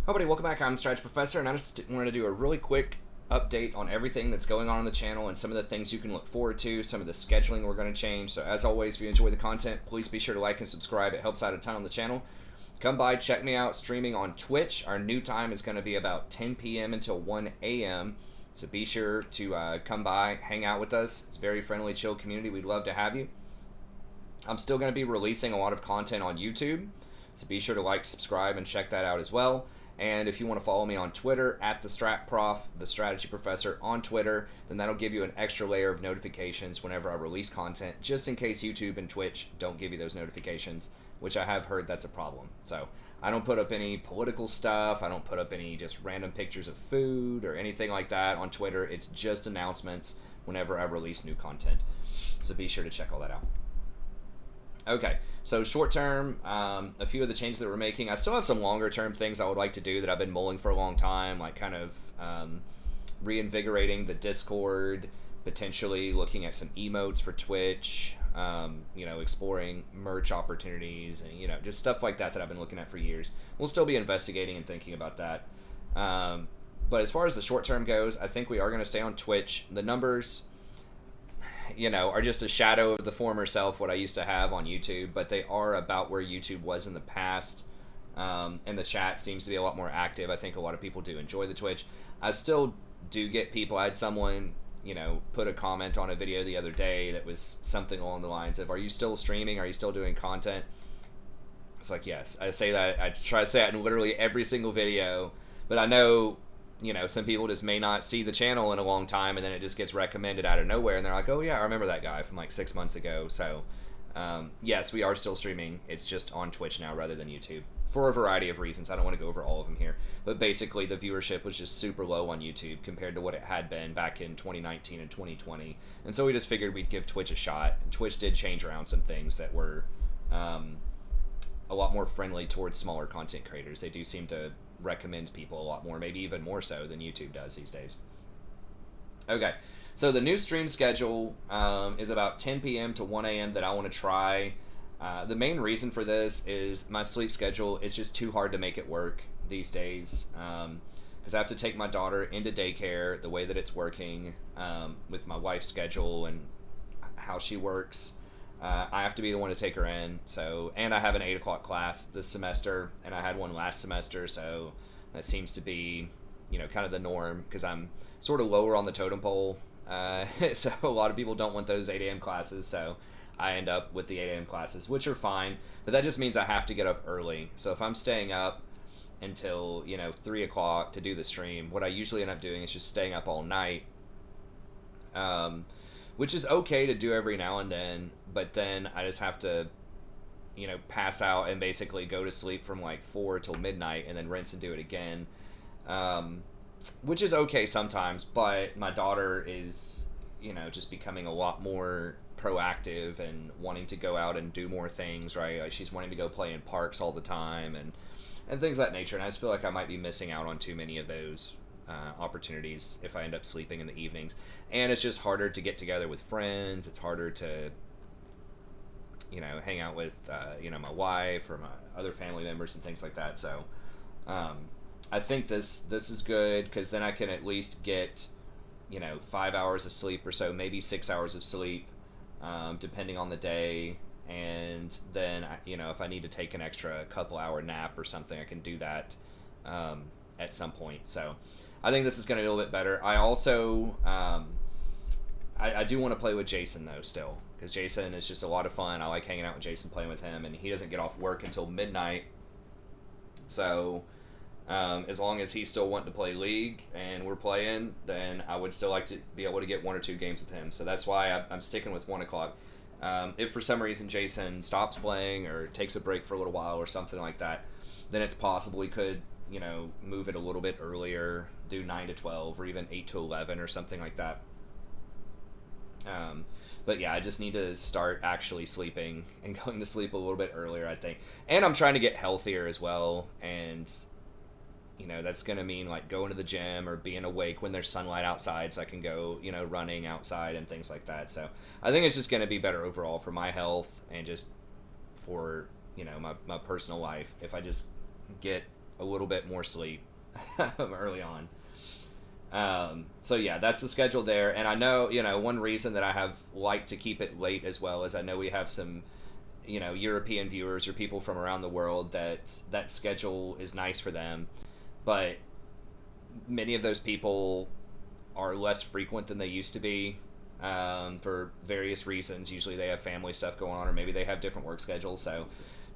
Hi, buddy. Welcome back. I'm the Strategy Professor, and I just wanted to do a really quick update on everything that's going on the channel and some of the things you can look forward to, some of the scheduling we're going to change. So, as always, if you enjoy the content, please be sure to like and subscribe. It helps out a ton on the channel. Come by, check me out streaming on Twitch. Our new time is going to be about 10 p.m. until 1 a.m. So, be sure to come by, hang out with us. It's a very friendly, chill community. We'd love to have you. I'm still going to be releasing a lot of content on YouTube. So, be sure to like, subscribe, and check that out as well. And if you want to follow me on Twitter, at the Strat Prof, the Strategy Professor on Twitter, then that'll give you an extra layer of notifications whenever I release content, just in case YouTube and Twitch don't give you those notifications, which I have heard that's a problem. So I don't put up any political stuff. I don't put up any just random pictures of food or anything like that on Twitter. It's just announcements whenever I release new content. So be sure to check all that out. Okay, so short term, a few of the changes that we're making. I still have some longer term things I would like to do that I've been mulling for a long time, like kind of reinvigorating the Discord, potentially looking at some emotes for Twitch, exploring merch opportunities, and, just stuff like that I've been looking at for years. We'll still be investigating and thinking about that. But as far as the short term goes, I think we are going to stay on Twitch. The numbers are just a shadow of the former self, what I used to have on YouTube, but they are about where YouTube was in the past. And the chat seems to be a lot more active. I think a lot of people do enjoy the Twitch. I still do get people. I had someone, put a comment on a video the other day that was something along the lines of, "Are you still streaming? Are you still doing content?" It's like, yes. I say that. I try to say that in literally every single video, but I know some people just may not see the channel in a long time, and then it just gets recommended out of nowhere, and they're like, "Oh yeah, I remember that guy from like 6 months ago." So, yes, we are still streaming. It's just on Twitch now rather than YouTube for a variety of reasons. I don't want to go over all of them here, but basically the viewership was just super low on YouTube compared to what it had been back in 2019 and 2020, and so we just figured we'd give Twitch a shot. And Twitch did change around some things that were a lot more friendly towards smaller content creators. They do seem to recommend people a lot more, maybe even more so than YouTube does these days. Okay, so the new stream schedule is about 10 p.m. to 1 a.m. that I want to try. The main reason for this is my sleep schedule. It's just too hard to make it work these days because I have to take my daughter into daycare the way that it's working with my wife's schedule and how she works. I have to be the one to take her in, and I have an 8 o'clock class this semester, and I had one last semester, so that seems to be, kind of the norm, because I'm sort of lower on the totem pole, so a lot of people don't want those 8 a.m. classes, so I end up with the 8 a.m. classes, which are fine, but that just means I have to get up early. So if I'm staying up until, 3 o'clock to do the stream, what I usually end up doing is just staying up all night, which is okay to do every now and then, but then I just have to, pass out and basically go to sleep from like 4 till midnight and then rinse and do it again, which is okay sometimes, but my daughter is, just becoming a lot more proactive and wanting to go out and do more things, right? Like she's wanting to go play in parks all the time and things of that nature, and I just feel like I might be missing out on too many of those opportunities if I end up sleeping in the evenings. And it's just harder to get together with friends. It's harder to hang out with my wife or my other family members and things like that. So I think this is good, because then I can at least get 5 hours of sleep or so, maybe 6 hours of sleep, depending on the day. And then if I need to take an extra couple hour nap or something, I can do that at some point. So I think this is going to be a little bit better. I also, I do want to play with Jason, though, still. Because Jason is just a lot of fun. I like hanging out with Jason, playing with him. And he doesn't get off work until midnight. So as long as he's still wanting to play League and we're playing, then I would still like to be able to get 1 or 2 games with him. So that's why I'm sticking with 1 o'clock. If for some reason Jason stops playing or takes a break for a little while or something like that, then it's possible we could move it a little bit earlier, do 9 to 12 or even 8 to 11 or something like that. But yeah, I just need to start actually sleeping and going to sleep a little bit earlier, I think. And I'm trying to get healthier as well, and that's going to mean like going to the gym or being awake when there's sunlight outside so I can go, running outside and things like that. So I think it's just going to be better overall for my health and just for, my personal life if I just get a little bit more sleep early on. So yeah, that's the schedule there. And I know, one reason that I have liked to keep it late as well is I know we have some, European viewers or people from around the world that schedule is nice for them. But many of those people are less frequent than they used to be, for various reasons. Usually they have family stuff going on, or maybe they have different work schedules. So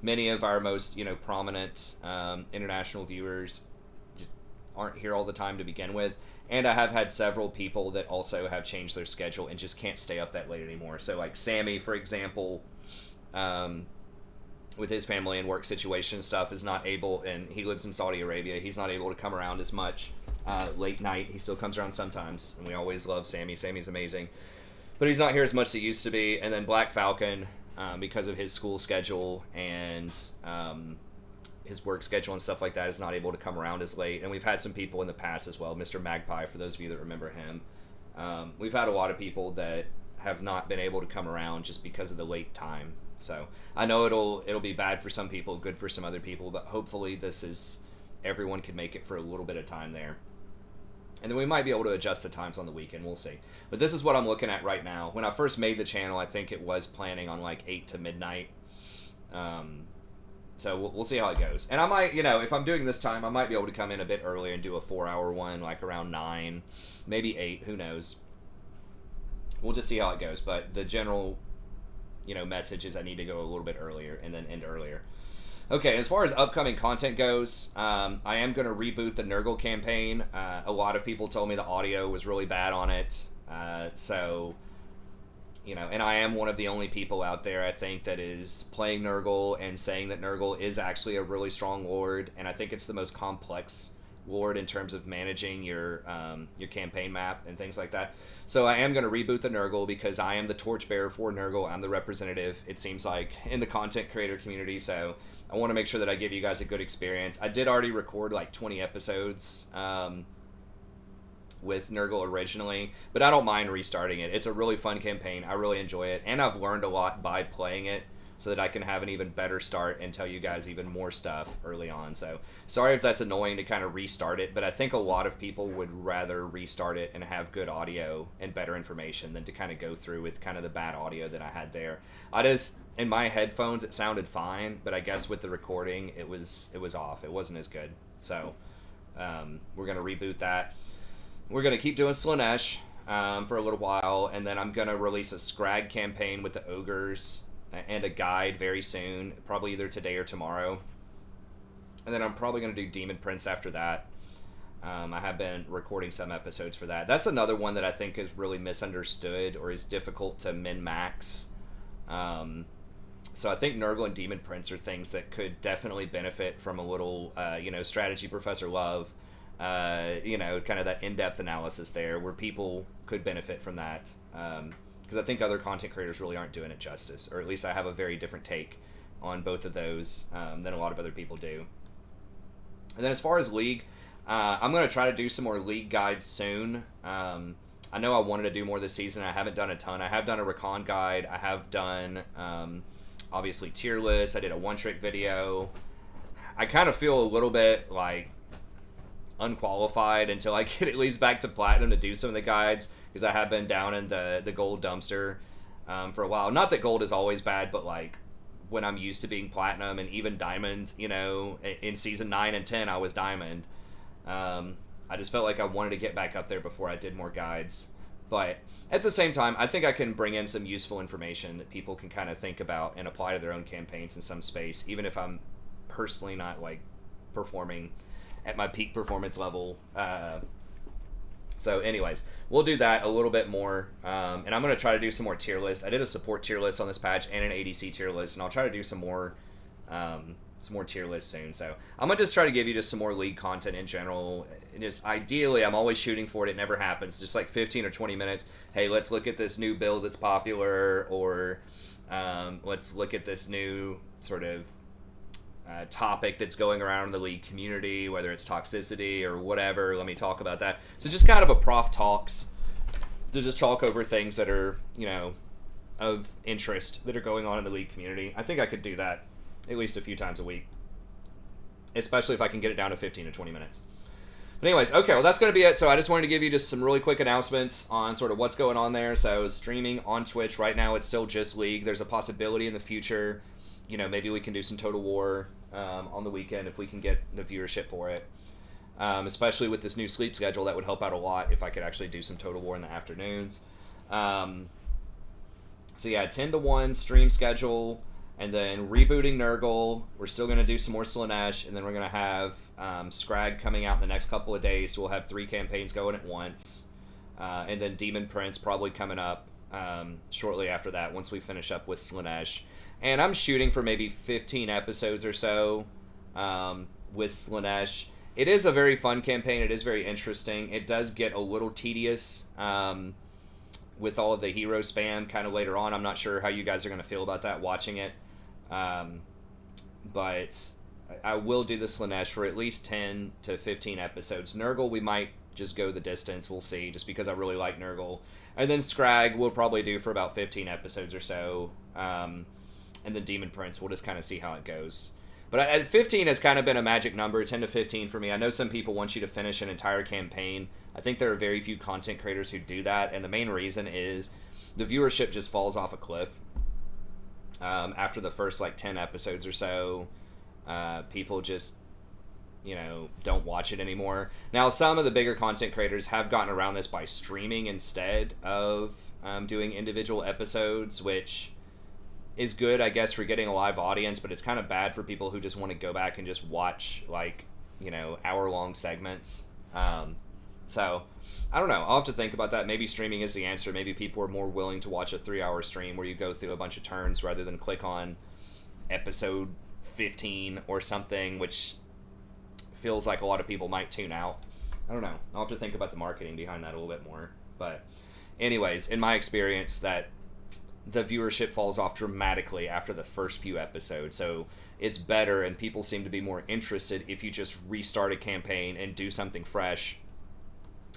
many of our most, prominent international viewers just aren't here all the time to begin with. And I have had several people that also have changed their schedule and just can't stay up that late anymore. So like Sammy, for example, with his family and work situation and stuff, is not able, and he lives in Saudi Arabia, he's not able to come around as much late night. He still comes around sometimes, and we always love Sammy. Sammy's amazing. But he's not here as much as he used to be. And then Black Falcon, because of his school schedule and his work schedule and stuff like that, is not able to come around as late. And we've had some people in the past as well. Mr. Magpie, for those of you that remember him. We've had a lot of people that have not been able to come around just because of the late time. So I know it'll be bad for some people, good for some other people, but hopefully everyone can make it for a little bit of time there. And then we might be able to adjust the times on the weekend. We'll see. But this is what I'm looking at right now. When I first made the channel, I think it was planning on like 8 to midnight. So we'll see how it goes. And I might, if I'm doing this time, I might be able to come in a bit earlier and do a 4-hour one, like around 9, maybe 8, who knows. We'll just see how it goes. But the general, message is I need to go a little bit earlier and then end earlier. Okay, as far as upcoming content goes, I am going to reboot the Nurgle campaign. A lot of people told me the audio was really bad on it. And I am one of the only people out there, I think, that is playing Nurgle and saying that Nurgle is actually a really strong lord, and I think it's the most complex lord in terms of managing your campaign map and things like that. So I am going to reboot the Nurgle because I am the torchbearer for Nurgle. I'm the representative, it seems like, in the content creator community, so I want to make sure that I give you guys a good experience. I did already record like 20 episodes with Nurgle originally, but I don't mind restarting it. It's a really fun campaign. I really enjoy it, and I've learned a lot by playing it so that I can have an even better start and tell you guys even more stuff early on. So sorry if that's annoying to kind of restart it, but I think a lot of people would rather restart it and have good audio and better information than to kind of go through with kind of the bad audio that I had there. In my headphones, it sounded fine, but I guess with the recording, it was off. It wasn't as good. So we're going to reboot that. We're going to keep doing Slaanesh for a little while, and then I'm going to release a Scrag campaign with the Ogres and a guide very soon, probably either today or tomorrow. And then I'm probably going to do Demon Prince after that. I have been recording some episodes for that. That's another one that I think is really misunderstood or is difficult to min-max. So I think Nurgle and Demon Prince are things that could definitely benefit from a little, strategy Professor Love. Kind of that in-depth analysis there where people could benefit from that. Because I think other content creators really aren't doing it justice, or at least I have a very different take on both of those than a lot of other people do. And then as far as League, I'm going to try to do some more League guides soon. I know I wanted to do more this season. I haven't done a ton. I have done a Recon guide. I have done, obviously, tier lists. I did a one-trick video. I kind of feel a little bit like unqualified until I get at least back to Platinum to do some of the guides, because I have been down in the gold dumpster for a while. Not that gold is always bad, but like when I'm used to being Platinum and even Diamond, in season 9 and 10 I was Diamond. I just felt like I wanted to get back up there before I did more guides. But at the same time, I think I can bring in some useful information that people can kind of think about and apply to their own campaigns in some space, even if I'm personally not like performing at my peak performance level. So anyways, we'll do that a little bit more, and I'm going to try to do some more tier lists. I did a support tier list on this patch and an ADC tier list, and I'll try to do some more tier lists soon. So I'm going to just try to give you just some more League content in general. And just ideally, I'm always shooting for it. It never happens. Just like 15 or 20 minutes. Hey, let's look at this new build that's popular, or let's look at this new sort of topic that's going around in the League community, whether it's toxicity or whatever. Let me talk about that. So just kind of a prof talks to just talk over things that are, of interest that are going on in the League community. I think I could do that at least a few times a week. especially if I can get it down to 15 to 20 minutes. But anyways, okay, well, that's going to be it. So I just wanted to give you just some really quick announcements on sort of what's going on there. So streaming on Twitch right now, it's still just League. There's a possibility in the future, maybe we can do some Total War on the weekend if we can get the viewership for it. Especially with this new sleep schedule, that would help out a lot if I could actually do some Total War in the afternoons. So yeah, 10 to 1 stream schedule. And then rebooting Nurgle, we're still going to do some more Slaanesh, and then we're going to have Scrag coming out in the next couple of days, so we'll have 3 campaigns going at once. And then Demon Prince probably coming up shortly after that, once we finish up with Slaanesh. And I'm shooting for maybe 15 episodes or so with Slaanesh. It is a very fun campaign. It is very interesting. It does get a little tedious with all of the hero spam kind of later on. I'm not sure how you guys are going to feel about that watching it. But I will do the Slaanesh for at least 10 to 15 episodes. Nurgle, we might just go the distance. We'll see, just because I really like Nurgle. And then Scrag, we'll probably do for about 15 episodes or so. And then Demon Prince, we'll just kind of see how it goes. But 15 has kind of been a magic number, 10 to 15 for me. I know some people want you to finish an entire campaign. I think there are very few content creators who do that, and the main reason is the viewership just falls off a cliff. After the first 10 episodes or so, people just don't watch it anymore. Now, some of the bigger content creators have gotten around this by streaming instead of doing individual episodes, which is good, I guess, for getting a live audience, but it's kind of bad for people who just want to go back and just watch hour-long segments. So I don't know, I'll have to think about that. Maybe streaming is the answer. Maybe people are more willing to watch a 3-hour stream where you go through a bunch of turns rather than click on episode 15 or something, which feels like a lot of people might tune out. I don't know, I'll have to think about the marketing behind that a little bit more. But anyways, in my experience, that the viewership falls off dramatically after the first few episodes. So it's better, and people seem to be more interested if you just restart a campaign and do something fresh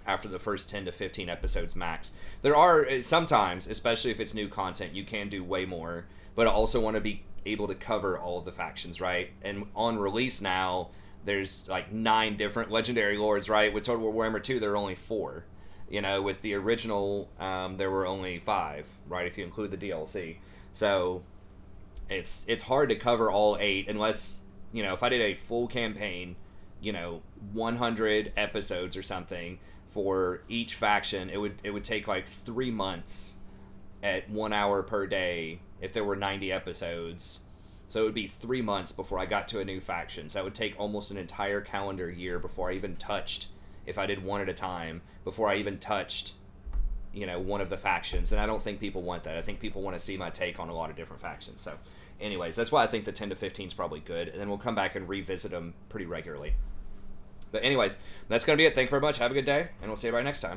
after the first 10 to 15 episodes max. There are sometimes, especially if it's new content, you can do way more, but I also want to be able to cover all of the factions, right? And on release now, there's 9 different legendary lords, right? With Total War Warhammer 2, there are only 4. With the original, there were only 5, right, if you include the DLC. So it's hard to cover all 8 unless, if I did a full campaign, 100 episodes or something for each faction, it would take 3 months at 1 hour per day if there were 90 episodes. So it would be 3 months before I got to a new faction. So that would take almost an entire calendar year before I even touched, if I did one at a time, before I even touched, one of the factions. And I don't think people want that. I think people want to see my take on a lot of different factions. So anyways, that's why I think the 10 to 15 is probably good. And then we'll come back and revisit them pretty regularly. But anyways, that's going to be it. Thank you very much. Have a good day, and we'll see you right next time.